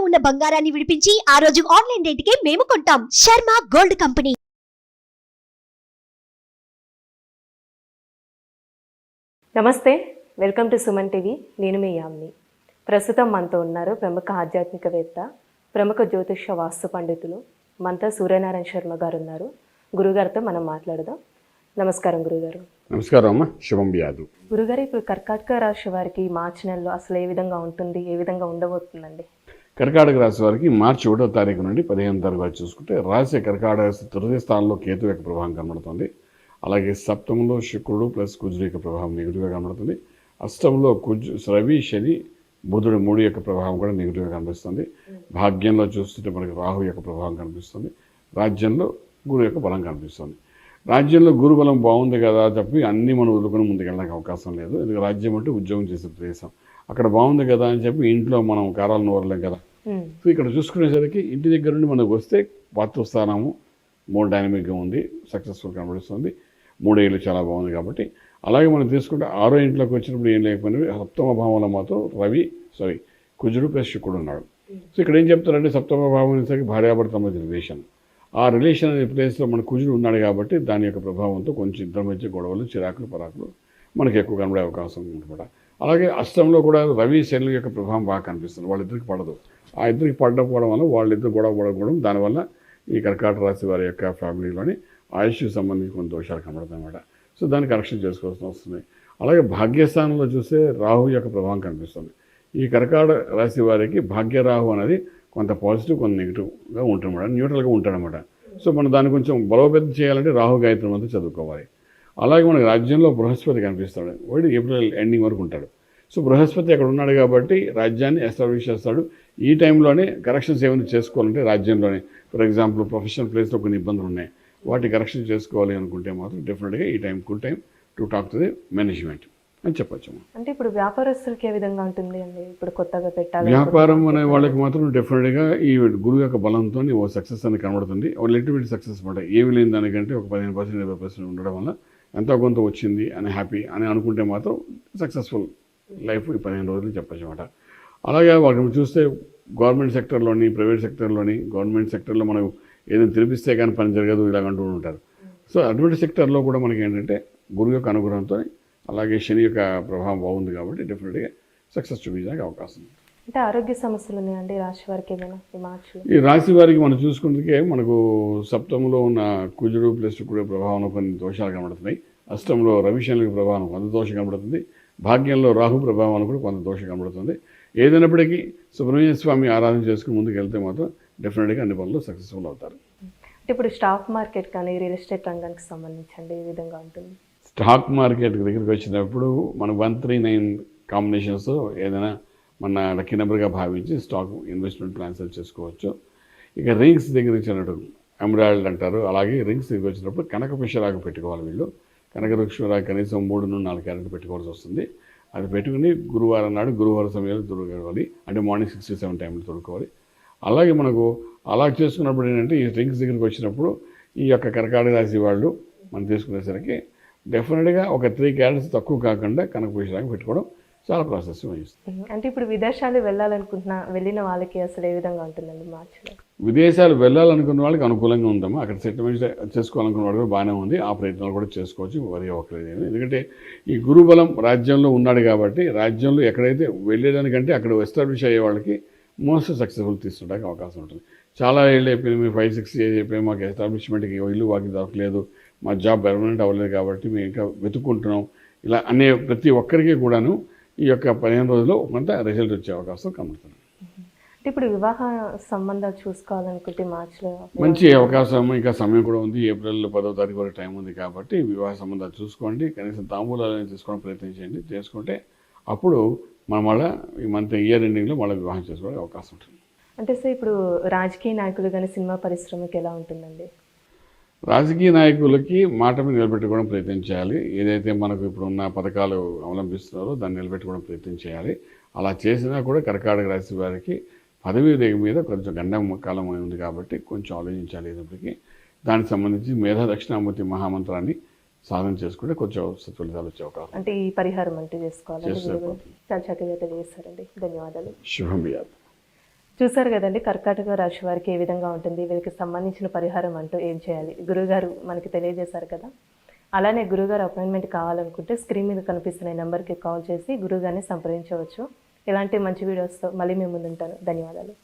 ఉన్న బంగారాన్ని విడిపించి ఆ రోజు ఆన్లైన్ రేటుకే మేము కొంటాం. Sharma gold company. నమస్తే, వెల్కమ్ టు సుమన్ టీవీ. నేను మీ యామ్ని. ప్రస్తుతం మనతో ఉన్నారు ప్రముఖ ఆధ్యాత్మికవేత్త, ప్రముఖ జ్యోతిష వాస్తు పండితులు మనతో సూర్యనారాయణ శర్మ గారు ఉన్నారు. గురుగారితో మనం మాట్లాడదాం. నమస్కారం గురుగారు. నమస్కారం అమ్మ, శుభం వ్యాధు. గురుగారు, ఇప్పుడు కర్కాటక రాశి వారికి మార్చి నెలలో అసలు ఏ విధంగా ఉంటుంది, ఏ విధంగా ఉండబోతుందండి? కర్కాటక రాశి వారికి మార్చి 1వ తారీఖు నుండి 15వ తారీఖు వరకు చూసుకుంటే రాశి కర్కాటక రాశి తృతీయ స్థానంలో కేతు యొక్క ప్రభావం కనబడుతుంది. అలాగే సప్తమంలో శుక్రుడు ప్లస్ కుజుడు యొక్క ప్రభావం నెగిటివ్గా కనబడుతుంది. అష్టంలో రవి, శని, బుధుడు 3 యొక్క ప్రభావం కూడా నెగిటివ్గా కనిపిస్తుంది. భాగ్యంలో చూస్తుంటే మనకి రాహు యొక్క ప్రభావం కనిపిస్తుంది. రాజ్యంలో గురు యొక్క బలం కనిపిస్తుంది. రాజ్యంలో గురు బలం బాగుంది కదా చెప్పి అన్నీ మనం వదులుకొని ముందుకెళ్ళడానికి అవకాశం లేదు. ఎందుకంటే రాజ్యం అంటే ఉద్యోగం చేసే ప్రదేశం. అక్కడ బాగుంది కదా అని చెప్పి ఇంట్లో మనం కారాలను వదలలేం కదా. సో ఇక్కడ చూసుకునేసరికి ఇంటి దగ్గర నుండి మనకు వస్తే వాస్తుస్థానము 3 డైనమిక్గా ఉంది, సక్సెస్ఫుల్ కనబడుతుంది. 3 ఏళ్ళు చాలా బాగుంది కాబట్టి. అలాగే మనం తీసుకుంటే 6వ ఇంట్లోకి వచ్చినప్పుడు ఏం లేకపోయినా సప్తమ భావంలో మాత్రం కుజుడు ప్లస్ శుక్రుడు ఉన్నాడు. సో ఇక్కడ ఏం చెప్తారంటే సప్తమ భావం అనేసరికి భార్యాభర్త మధ్య రిలేషన్. ఆ రిలేషన్ అనే ప్లేస్లో మన కుజుడు ఉన్నాడు కాబట్టి దాని యొక్క ప్రభావంతో కొంచెం ఇద్దరి మధ్య గొడవలు, చిరాకులు, పరాకులు మనకి ఎక్కువ కనబడే అవకాశం ఉందన్నమాట. అలాగే అష్టంలో కూడా రవి, శనుల యొక్క ప్రభావం బాగా కనిపిస్తుంది. వాళ్ళిద్దరికి పడదు. ఆ ఇద్దరికి పడకపోవడం వల్ల వాళ్ళిద్దరు గొడవ పడకపోవడం, దానివల్ల ఈ కర్కాటక రాశి వారి యొక్క ఫ్యామిలీలోని ఆయుష్కి సంబంధించి కొన్ని దోషాలు కనబడతాయి అన్నమాట. సో దాన్ని కరెక్షన్ చేసుకోవాల్సి వస్తుంది. అలాగే భాగ్యస్థానంలో చూస్తే రాహు యొక్క ప్రభావం కనిపిస్తుంది. ఈ కర్కాటక రాశి వారికి భాగ్యరాహు అనేది కొంత పాజిటివ్, కొంత నెగిటివ్గా ఉంటుందన్నమాట, న్యూట్రల్గా ఉంటాడనమాట. సో మనం దాన్ని కొంచెం బలోపేతం చేయాలంటే రాహు గాయత్రి అంతా చదువుకోవాలి. అలాగే మనకి రాజ్యంలో బృహస్పతి కనిపిస్తాడు. వాడు ఏప్రిల్ ఎండింగ్ వరకు ఉంటాడు. సో బృహస్పతి అక్కడ ఉన్నాడు కాబట్టి రాజ్యాన్ని ఎస్టాబ్లిష్ చేస్తాడు. ఈ టైంలోనే కరెక్షన్స్ ఏమైనా చేసుకోవాలంటే రాజ్యంలోనే, ఫర్ ఎగ్జాంపుల్ ప్రొఫెషనల్ ప్లేస్లో కొన్ని ఇబ్బందులు ఉన్నాయి, వాటి కరెక్షన్ చేసుకోవాలి అనుకుంటే మాత్రం డెఫినెట్గా ఈ time good time to talk to the management అని చెప్పచ్చు. అంటే ఇప్పుడు వ్యాపారస్తులకి ఏ విధంగా ఉంటుంది అండి? ఇప్పుడు కొత్తగా పెట్టాలి వ్యాపారం అనే వాళ్ళకి మాత్రం డెఫినెట్గా ఈ గురువు యొక్క బలంతో ఓ సక్సెస్ అని కనబడుతుంది. ఒక లిటిల్ సక్సెస్ అనమాట. ఏమి లేని దానికంటే ఒక 15%, 20% ఉండడం వల్ల ఎంతో కొంత వచ్చింది అని హ్యాపీ అని అనుకుంటే మాత్రం సక్సెస్ఫుల్ లైఫ్ ఈ 15 రోజులు చెప్పచ్చు అనమాట. అలాగే వాళ్ళకి చూస్తే గవర్నమెంట్ సెక్టర్లోని, ప్రైవేట్ సెక్టర్లోని, గవర్నమెంట్ సెక్టర్లో మనం ఏదైనా తినిపిస్తే కానీ పని జరగదు ఇలాగ అంటూ ఉంటారు. సో అటువంటి సెక్టర్లో కూడా మనకి ఏంటంటే గురువు యొక్క అనుగ్రహంతో, అలాగే శని యొక్క ప్రభావం బాగుంది కాబట్టి డెఫినెట్గా సక్సెస్ చూపించడానికి అవకాశం ఉంది. అంటే ఆరోగ్య సమస్యలు ఉన్నాయండి రాశి వారికి ఏమైనా ఈ మార్చి? ఈ రాశి వారికి మనం చూసుకుంటే మనకు సప్తమంలో ఉన్న కుజుడు ప్లస్ శుక్రుడు ప్రభావం కొన్ని దోషాలు కనబడుతున్నాయి. అష్టంలో రవి, శనుల ప్రభావం కొంత దోషం కనబడుతుంది. భాగ్యంలో రాహు ప్రభావం కూడా కొంత దోషం కనబడుతుంది. ఏదైనప్పటికీ సుబ్రహ్మణ్య స్వామి ఆరాధన చేసుకుని ముందుకు వెళ్తే మాత్రం డెఫినెట్గా అన్ని పనులు సక్సెస్ఫుల్ అవుతారు. ఇప్పుడు స్టాక్ మార్కెట్ కానీ రియల్ ఎస్టేట్ రంగానికి సంబంధించి ఏ విధంగా ఉంటుంది? స్టాక్ మార్కెట్ దగ్గరికి వచ్చినప్పుడు మనం 139 కాంబినేషన్స్ ఏదైనా మన లక్కీ నెంబర్గా భావించి స్టాక్ ఇన్వెస్ట్మెంట్ ప్లాన్స్ చేసుకోవచ్చు. ఇక రింగ్స్ దగ్గర ఇచ్చినట్టు ఎమరాల్డ్ అంటారు. అలాగే రింగ్స్ దగ్గర వచ్చినప్పుడు కనకపుష్యరాగం పెట్టుకోవాలి. వీళ్ళు కనకపుష్యరాగం కనీసం 3 నుండి 4 క్యారెట్లు పెట్టుకోవాల్సి వస్తుంది. అది పెట్టుకుని గురువారం నాడు గురువారం సమయంలో తొడుకోవాలి. అంటే మార్నింగ్ 6 to 7 టైంలో తొడుకోవాలి. అలాగే మనకు అలా చేసుకున్నప్పుడు ఏంటంటే ఈ రింగ్స్ దగ్గరికి వచ్చినప్పుడు ఈ యొక్క కర్కాటక రాశి వాళ్ళు మనం తీసుకునేసరికి డెఫినెట్గా ఒక 3 క్యారెట్స్ తక్కువ కాకుండా కనకపుష్యరాగం పెట్టుకోవడం చాలా ప్రాసెస్ వహిస్తుంది. అంటే ఇప్పుడు విదేశాలు వెళ్ళిన వాళ్ళకి అసలు ఏ విధంగా ఉంటుందండి మార్చిలో? విదేశాలు వెళ్ళాలనుకున్న వాళ్ళకి అనుకూలంగా ఉందమ్మా. అక్కడ సెటిల్మెంట్ చేసుకోవాలనుకున్న వాళ్ళు కూడా బాగానే ఉంది. ఆ ప్రయత్నాలు కూడా చేసుకోవచ్చు, వరి అవ్వట్లేదు. ఎందుకంటే ఈ గురుబలం రాజ్యంలో ఉన్నాడు కాబట్టి రాజ్యంలో ఎక్కడైతే వెళ్ళేదానికంటే అక్కడ ఎస్టాబ్లిష్ అయ్యే వాళ్ళకి మోస్ట్ సక్సెస్ఫుల్ తీసుకోవడానికి అవకాశం ఉంటుంది. చాలా ఏళ్ళు అయిపోయింది, మేము 5-6 years అయిపోయి మాకు ఎస్టాబ్లిష్మెంట్కి ఇల్లు వాకి దొరకలేదు, మా జాబ్ పర్మనెంట్ అవ్వలేదు కాబట్టి మేము ఇంకా వెతుక్కుంటున్నాం, ఇలా అనే ప్రతి ఒక్కరికి కూడాను ఈ యొక్క 15 రోజుల్లో కొంత రిజల్ట్ వచ్చే అవకాశం కనబడుతుంది. అంటే ఇప్పుడు వివాహ సంబంధాలు చూసుకోవాలనుకుంటే మార్చిలో మంచి అవకాశం, ఇంకా సమయం కూడా ఉంది. ఏప్రిల్ 10వ తారీఖు వరకు టైం ఉంది కాబట్టి వివాహ సంబంధాలు చూసుకోండి. కనీసం తాంబూలాలను తీసుకోవడం ప్రయత్నించండి. చేసుకుంటే అప్పుడు మనం మళ్ళీ ఈ మంత్ ఇయర్ ఎండింగ్లో మళ్ళీ వివాహం చేసుకోవడానికి అవకాశం ఉంటుంది. అంటే సార్ ఇప్పుడు రాజకీయ నాయకులు కానీ సినిమా పరిశ్రమకి ఎలా ఉంటుందండి? రాజకీయ నాయకులకి మాట మీద నిలబెట్టుకోవడం ప్రయత్నం చేయాలి. ఏదైతే మనకు ఇప్పుడు ఉన్న పథకాలు అవలంబిస్తున్నారో దాన్ని నిలబెట్టుకోవడం ప్రయత్నం చేయాలి. అలా చేసినా కూడా కర్కాటక రాశి వారికి పదవీ రేఖ మీద కొంచెం గండం కాలం ఉంది కాబట్టి కొంచెం ఆలోచించాలి. అయినప్పటికీ దానికి సంబంధించి మేధా దక్షిణామూర్తి మహామంత్రాన్ని సాధన చేసుకుంటే కొంచెం సత్ఫలితాలు వచ్చే అవకాశం. అంటే ఈ పరిహారం అంటే చేసుకోవాలి. చాలా చక్కగా చేస్తారండి. ధన్యవాదాలు. శుభం. చూసారు కదండి, కర్కాటక రాశి వారికి ఏ విధంగా ఉంటుంది, వీళ్ళకి సంబంధించిన పరిహారం అంటూ ఏం చేయాలి గురుగారు మనకి తెలియజేశారు కదా. అలానే గురుగారు అపాయింట్మెంట్ కావాలనుకుంటే స్క్రీన్ మీద కనిపిస్తున్న నెంబర్కి కాల్ చేసి గురుగారిని సంప్రదించవచ్చు. ఇలాంటి మంచి వీడియోస్తో మళ్ళీ మేము ముందుంటాను. ధన్యవాదాలు.